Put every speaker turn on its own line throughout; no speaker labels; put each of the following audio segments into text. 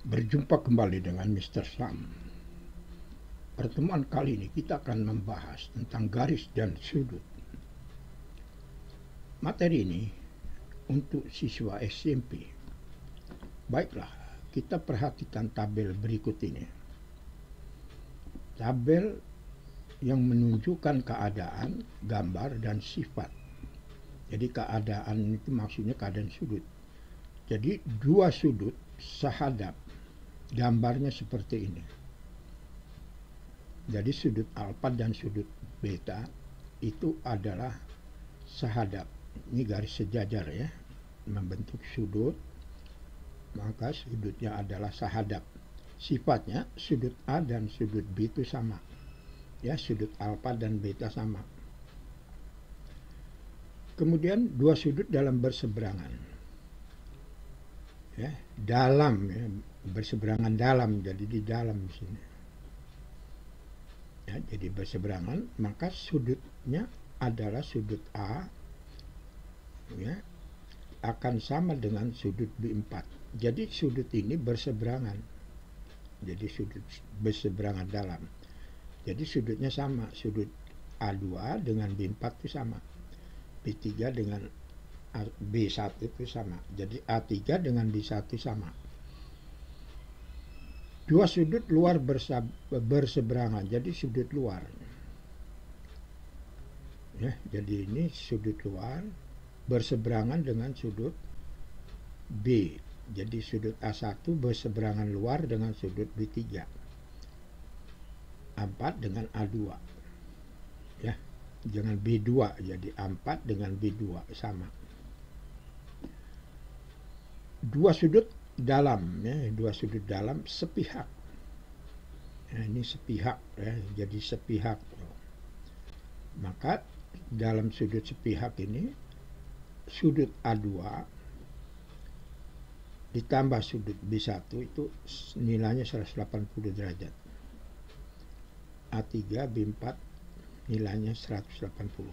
Berjumpa kembali dengan Mr. Sam. Pertemuan kali ini kita akan membahas tentang garis dan sudut. Materi ini untuk siswa SMP. Baiklah, kita perhatikan tabel berikut ini. Tabel yang menunjukkan keadaan, gambar, dan sifat. Jadi keadaan itu maksudnya keadaan sudut. Jadi dua sudut sahadap. Gambarnya seperti ini. Jadi sudut alfa dan sudut beta itu adalah sahadap. Ini garis sejajar ya, membentuk sudut, maka sudutnya adalah sahadap. Sifatnya sudut A dan sudut B itu sama. Ya, sudut alfa dan beta sama. Kemudian dua sudut dalam berseberangan. Ya, dalam ya, berseberangan dalam, jadi di dalam di sini. Ya, jadi berseberangan, maka sudutnya adalah sudut A ya, akan sama dengan sudut B4. Jadi sudut ini berseberangan. Jadi sudut berseberangan dalam. Jadi sudutnya sama, sudut A2 dengan B4 itu sama. B3 dengan B1 itu sama. Jadi A3 dengan B1 sama. Dua sudut luar berseberangan, jadi sudut luar. Ya, jadi ini sudut luar berseberangan dengan sudut B. Jadi sudut A1 berseberangan luar dengan sudut B3. A4 dengan A2. Ya, dengan B2, jadi A4 dengan B2 sama. Dua sudut dalam ya, dua sudut dalam sepihak. Nah, ini sepihak ya, jadi sepihak. Maka dalam sudut sepihak ini sudut A2 ditambah sudut B1 itu nilainya 180 derajat. A3 B4 nilainya 180.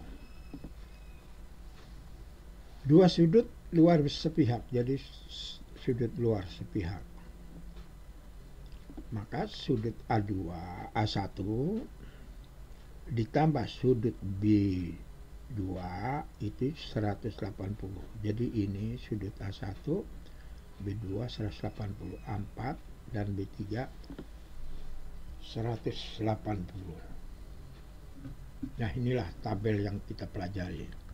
Dua sudut luar sepihak, jadi sudut luar sepihak. Maka sudut A2 A1 ditambah sudut B2 itu 180. Jadi ini sudut A1 B2 180, A4 dan B3 180. Nah, inilah tabel yang kita pelajari.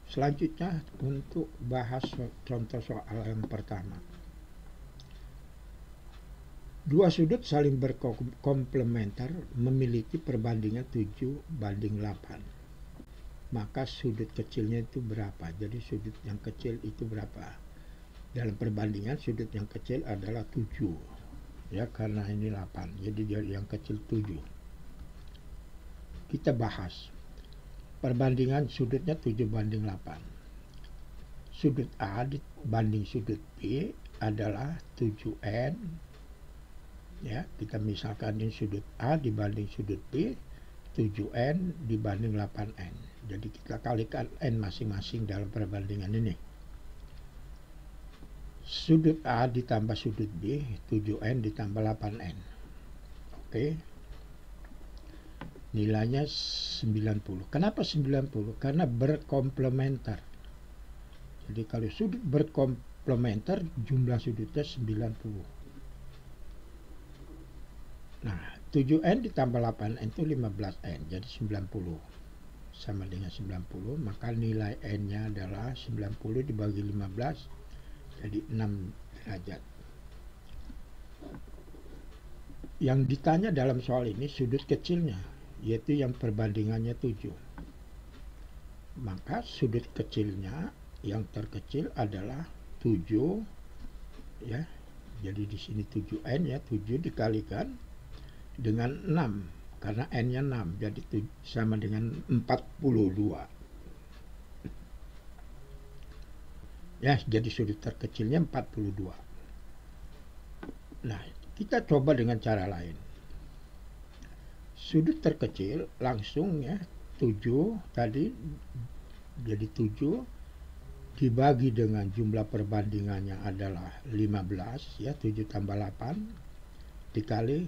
Selanjutnya untuk bahas contoh soal yang pertama. Dua sudut saling berkomplementer memiliki perbandingan 7:8. Maka sudut kecilnya itu berapa? Jadi sudut yang kecil itu berapa? Dalam perbandingan sudut yang kecil adalah 7. Ya, karena ini 8. Jadi yang kecil 7. Kita bahas. Perbandingan sudutnya 7:8. Sudut A dibanding sudut B adalah 7N. Ya, kita misalkan ini sudut A dibanding sudut B 7N dibanding 8N. Jadi kita kalikan N masing-masing dalam perbandingan ini. Sudut A ditambah sudut B 7N ditambah 8N. Oke. Nilainya 90. Kenapa 90? Karena berkomplementer. Jadi kalau sudut berkomplementer jumlah sudutnya 90. Nah, 7N ditambah 8N itu 15N, jadi 90. Sama dengan 90, maka nilai N-nya adalah 90 dibagi 15, jadi 6 derajat. Yang ditanya dalam soal ini sudut kecilnya, yaitu yang perbandingannya 7. Maka sudut kecilnya yang terkecil adalah 7 ya. Jadi di sini 7N ya, 7 dikalikan dengan 6 karena N-nya 6, jadi sama dengan 42. Ya, jadi sudut terkecilnya 42. Nah, kita coba dengan cara lain. Sudut terkecil langsung ya 7 tadi jadi 7 dibagi dengan jumlah perbandingannya adalah 15, ya, 7 tambah 8 dikali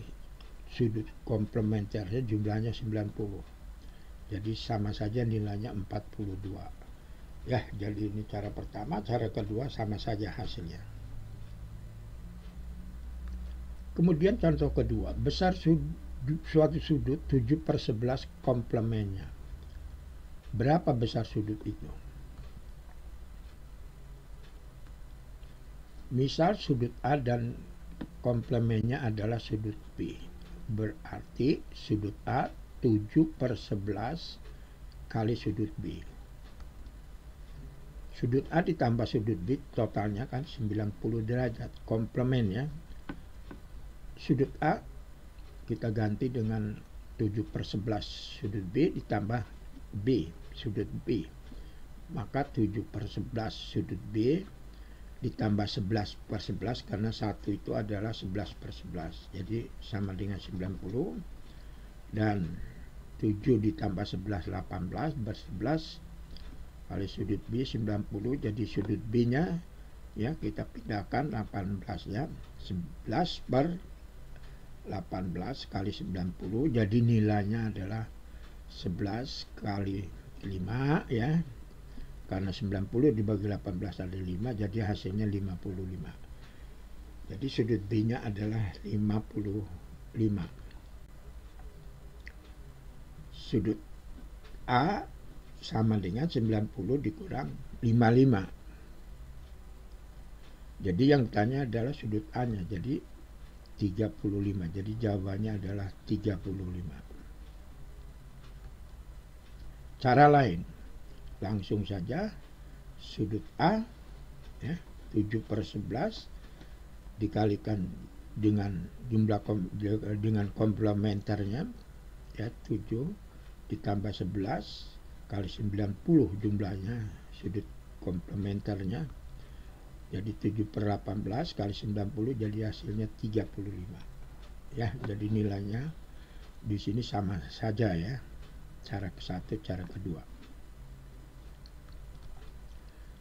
sudut komplementernya jumlahnya 90. Jadi sama saja nilainya 42. Ya, jadi ini cara pertama, cara kedua sama saja hasilnya. Kemudian contoh kedua, besar suatu sudut 7/11 komplemennya. Berapa besar sudut itu? Misal sudut A dan komplemennya adalah sudut B. Berarti sudut A 7/11 kali sudut B. Sudut A ditambah sudut B totalnya kan 90 derajat. Komplemennya sudut A kita ganti dengan 7/11 sudut B ditambah B, sudut B. Maka 7/11 sudut B ditambah 11/11 karena 1 itu adalah 11/11. Jadi sama dengan 90. Dan 7 ditambah 11, 18, ber-11 kali sudut B 90. Jadi sudut B nya, ya, kita pindahkan 18 ya, 11/18 kali 90. Jadi nilainya adalah 11 kali 5, ya, karena 90 dibagi 18 ada 5, jadi hasilnya 55. Jadi sudut B nya adalah 55. Sudut A sama dengan 90 dikurang 55. Jadi yang ditanya adalah sudut A nya, jadi 35. Jadi jawabannya adalah 35. Cara lain, langsung saja sudut A, ya, 7/11 dikalikan dengan jumlah dengan komplementernya, ya, 7 ditambah 11 kali 90 jumlahnya sudut komplementernya, jadi 7/18 kali 90 jadi hasilnya 35. Ya, jadi nilainya di sini sama saja, ya, cara ke satu, cara kedua.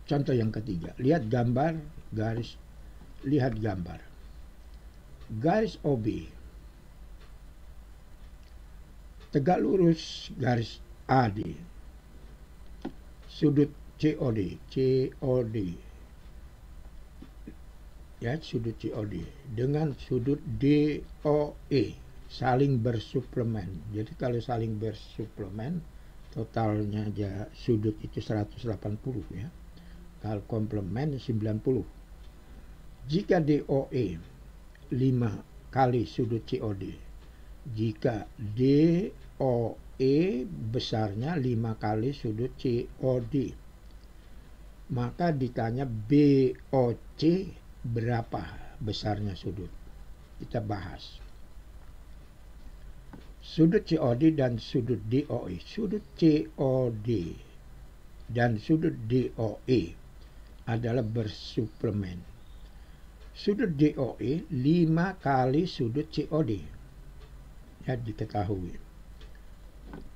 Contoh yang ketiga, lihat gambar garis OB tegak lurus garis AD, sudut COD, ya, sudut COD dengan sudut DOE saling bersuplemen. Jadi kalau saling bersuplemen totalnya aja sudut itu 180, ya. Kalau komplemen 90. Jika DOE 5 kali sudut COD, jika DOE besarnya 5 kali sudut COD, maka ditanya BOC berapa besarnya sudut. Kita bahas sudut COD dan sudut DOE. Sudut COD dan sudut DOE adalah bersuplemen. Sudut DOE 5 kali sudut COD, ya, diketahui.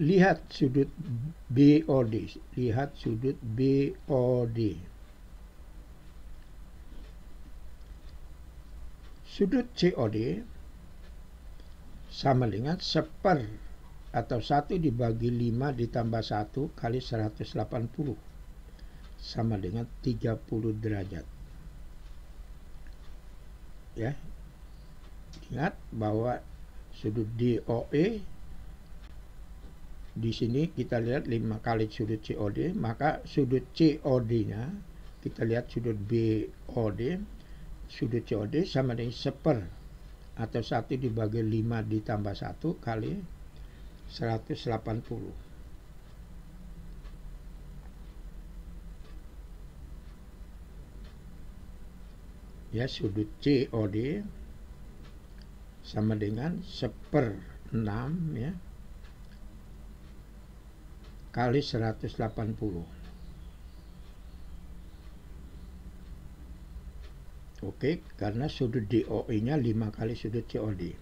Lihat sudut BOD, lihat sudut BOD. Sudut COD sama dengan 1/4 atau 1 dibagi 5 ditambah 1 kali 180 sama dengan 30 derajat. Ya, ingat bahwa sudut DOE di sini kita lihat 5 kali sudut COD, maka sudut COD-nya kita lihat sudut BOD, sudut COD sama dengan 1/4 atau 1 dibagi 5 ditambah 1 kali 180. Ya, sudut COD sama dengan 1/6, ya, kali 180. Oke, karena sudut DOE-nya 5 kali sudut COD.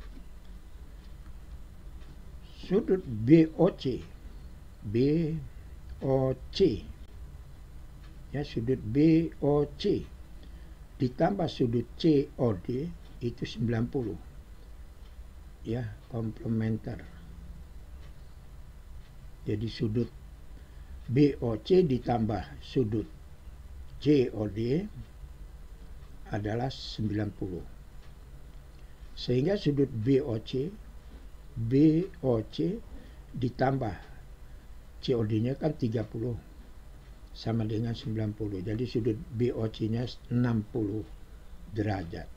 Sudut BOC ya, sudut BOC ditambah sudut COD itu 90, ya, komplementer. Jadi sudut BOC ditambah sudut COD adalah 90. Sehingga sudut BOC ditambah COD-nya kan 30 sama dengan 90. Jadi sudut BOC-nya 60 derajat.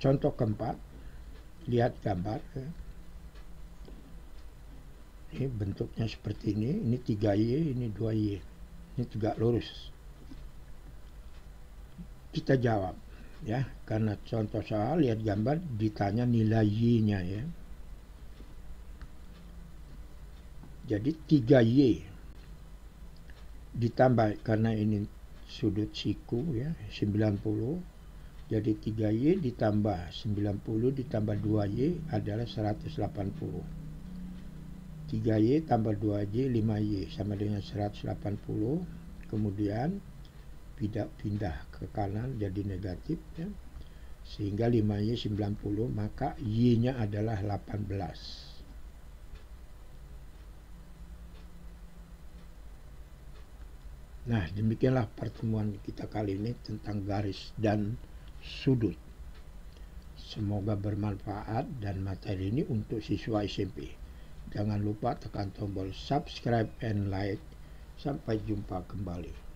Contoh keempat, lihat gambar. Ini bentuknya seperti ini 3Y, ini 2Y. Ini tegak lurus. Kita jawab, ya, karena contoh soal, lihat gambar, ditanya nilai Y-nya, ya. Jadi 3Y ditambah, karena ini sudut siku, ya, 90. Jadi 3Y ditambah 90 ditambah 2Y adalah 180. 3Y tambah 2Y 5Y sama dengan 180. Kemudian pindah ke kanan jadi negatif, ya. Sehingga 5Y 90, maka Y-nya adalah 18. Nah, demikianlah pertemuan kita kali ini tentang garis dan sudut. Semoga bermanfaat dan materi ini untuk siswa SMP. Jangan lupa tekan tombol subscribe and like. Sampai jumpa kembali.